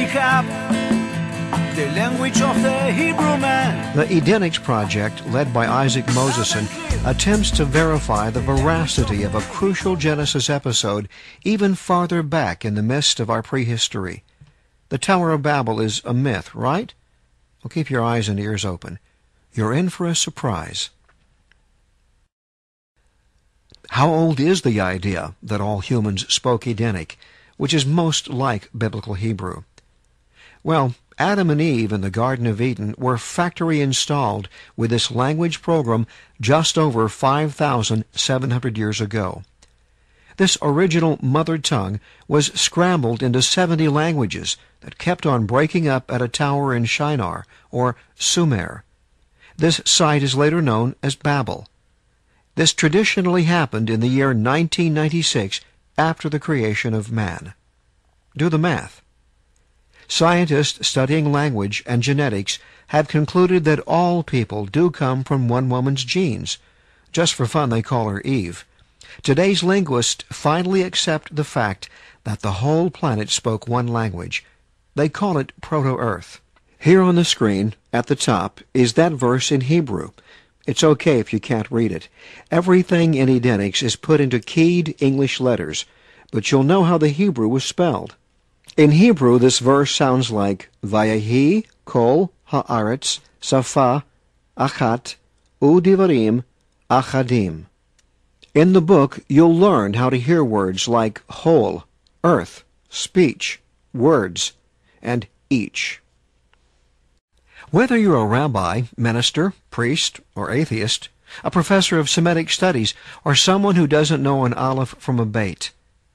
recap the language of the Hebrew man. The Edenics project, led by Isaac Moseson, attempts to verify the veracity of a crucial Genesis episode even farther back in the mist of our prehistory. The Tower of Babel is a myth, right? Well, keep your eyes and ears open. You're in for a surprise. How old is the idea that all humans spoke Edenic, which is most like Biblical Hebrew? Well, Adam and Eve in the Garden of Eden were factory installed with this language program just over 5,700 years ago. This original mother tongue was scrambled into 70 languages that kept on breaking up at a tower in Shinar, or Sumer. This site is later known as Babel. This traditionally happened in the year 1996 after the creation of man. Do the math. Scientists studying language and genetics have concluded that all people do come from one woman's genes. Just for fun, they call her Eve. Today's linguists finally accept the fact that the whole planet spoke one language. They call it Proto-Earth. Here on the screen, at the top, is that verse in Hebrew. It's okay if you can't read it. Everything in Edenics is put into keyed English letters, but you'll know how the Hebrew was spelled. In Hebrew, this verse sounds like Vayehi kol haaretz safa achat udivarim achadim. In the book, you'll learn how to hear words like whole, earth, speech, words, and each. Whether you're a rabbi, minister, priest, or atheist, a professor of Semitic studies, or someone who doesn't know an aleph from a beit,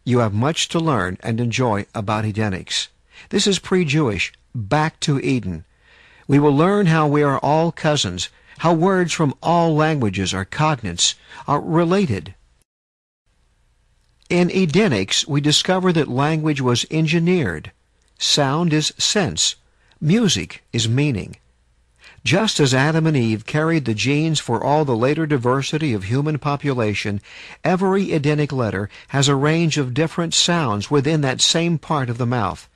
you have much to learn and enjoy about Edenics. This is pre-Jewish, back to Eden. We will learn how we are all cousins, how words from all languages are cognates, are related. In Edenics, we discover that language was engineered. Sound is sense. Music is meaning. Just as Adam and Eve carried the genes for all the later diversity of human population, every Edenic letter has a range of different sounds within that same part of the mouth.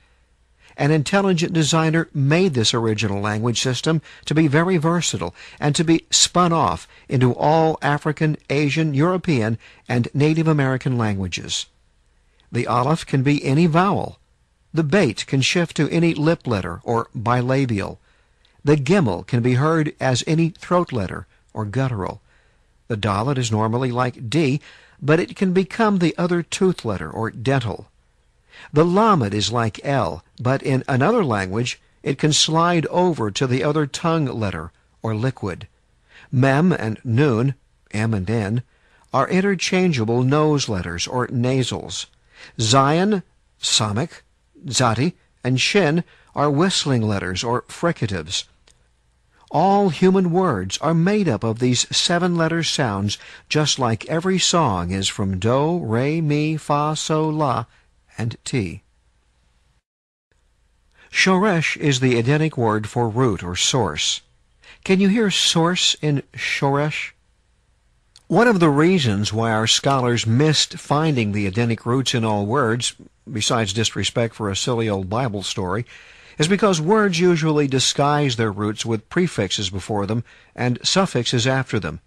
An intelligent designer made this original language system to be very versatile and to be spun off into all African, Asian, European, and Native American languages. The aleph can be any vowel. The beit can shift to any lip letter or bilabial. The gimel can be heard as any throat letter or guttural. The dalet is normally like D, but it can become the other tooth letter or dental. The lamed is like L, but in another language it can slide over to the other tongue letter or liquid. Mem and Nun, M and N, are interchangeable nose letters or nasals. Zayin, Samik, Zati, and Shin are whistling letters or fricatives. All human words are made up of these 7-letter sounds, just like every song is from Do, Re, Mi, Fa, So, La, and T. Shoresh is the Edenic word for root or source. Can you hear source in Shoresh? One of the reasons why our scholars missed finding the Edenic roots in all words, besides disrespect for a silly old Bible story, is because words usually disguise their roots with prefixes before them and suffixes after them.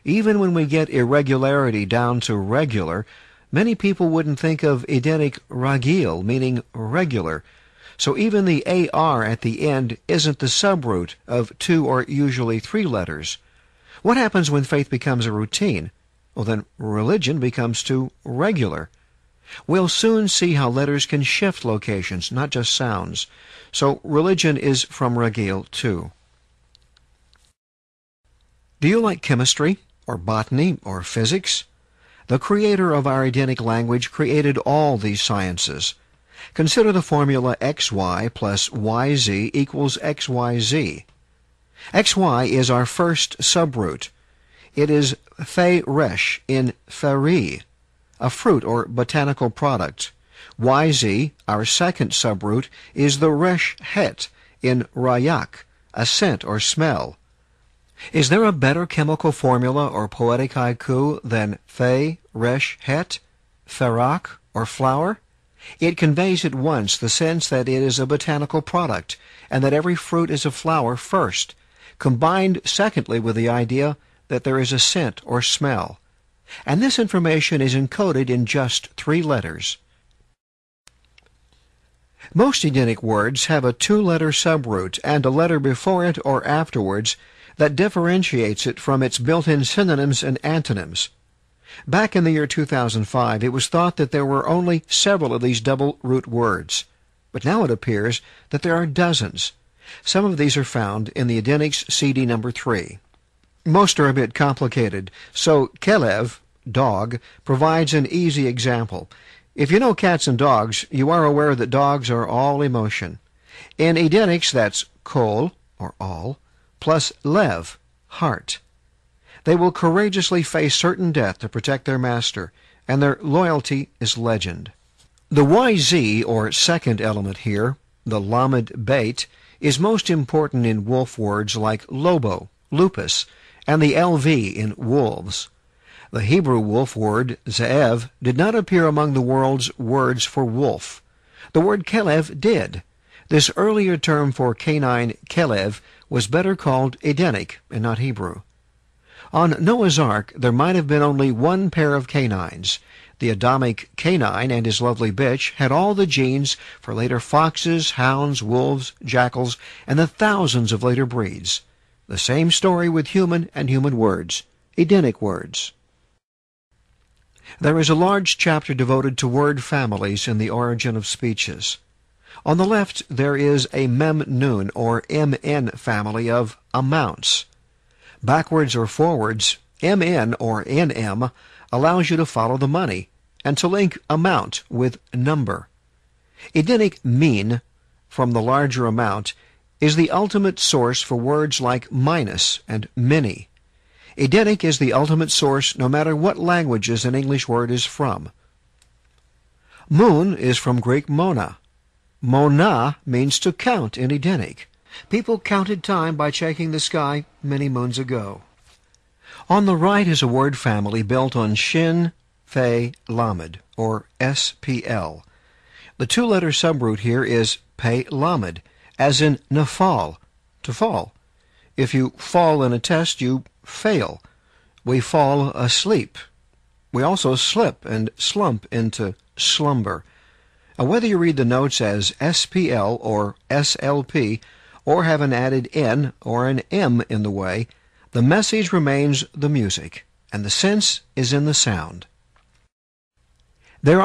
Even when we get irregularity down to regular, many people wouldn't think of Edenic ragil, meaning regular. So even the AR at the end isn't the subroot of 2 or usually 3 letters. What happens when faith becomes a routine? Well, then religion becomes too regular. We'll soon see how letters can shift locations, not just sounds. So religion is from ragil too. Do you like chemistry, or botany, or physics? The creator of our Edenic language created all these sciences. Consider the formula xy plus yz equals xyz. xy is our first subroot. It is fe resh in feri, a fruit or botanical product. YZ, our second subroot, is the resh het in rayak, a scent or smell. Is there a better chemical formula or poetic haiku than fe, resh, het, ferak, or flower? It conveys at once the sense that it is a botanical product, and that every fruit is a flower first, combined secondly with the idea that there is a scent or smell. And this information is encoded in just 3 letters. Most Edenic words have a 2-letter subroot and a letter before it or afterwards that differentiates it from its built-in synonyms and antonyms. Back in the year 2005, it was thought that there were only several of these double-root words, but now it appears that there are dozens. Some of these are found in the Edenics CD number 3. Most are a bit complicated, so Kelev, dog, provides an easy example. If you know cats and dogs, you are aware that dogs are all emotion. In Edenics, that's kol, or all, plus lev, heart. They will courageously face certain death to protect their master, and their loyalty is legend. The YZ, or second element here, the lamed bait, is most important in wolf words like lobo, lupus, and the LV in wolves. The Hebrew wolf word, ze'ev, did not appear among the world's words for wolf. The word kelev did. This earlier term for canine kelev was better called Edenic and not Hebrew. On Noah's Ark, there might have been only one pair of canines. The Adamic canine and his lovely bitch had all the genes for later foxes, hounds, wolves, jackals, and the thousands of later breeds. The same story with human and human words, Edenic words. There is a large chapter devoted to word families in the origin of speeches. On the left there is a mem-nun, or MN family of amounts. Backwards or forwards, MN or NM allows you to follow the money and to link amount with number. Edenic mean, from the larger amount, is the ultimate source for words like minus and many. Edenic is the ultimate source no matter what languages an English word is from. Moon is from Greek mona. Mona means to count in Edenic. People counted time by checking the sky many moons ago. On the right is a word family built on Shin, Fe, Lamed, or SPL. The 2-letter subroot here is Pe Lamed, as in nafal, to fall. If you fall in a test, you fail. We fall asleep. We also slip and slump into slumber. Now, whether you read the notes as SPL or SLP, or have an added N or an M in the way, the message remains the music, and the sense is in the sound. There are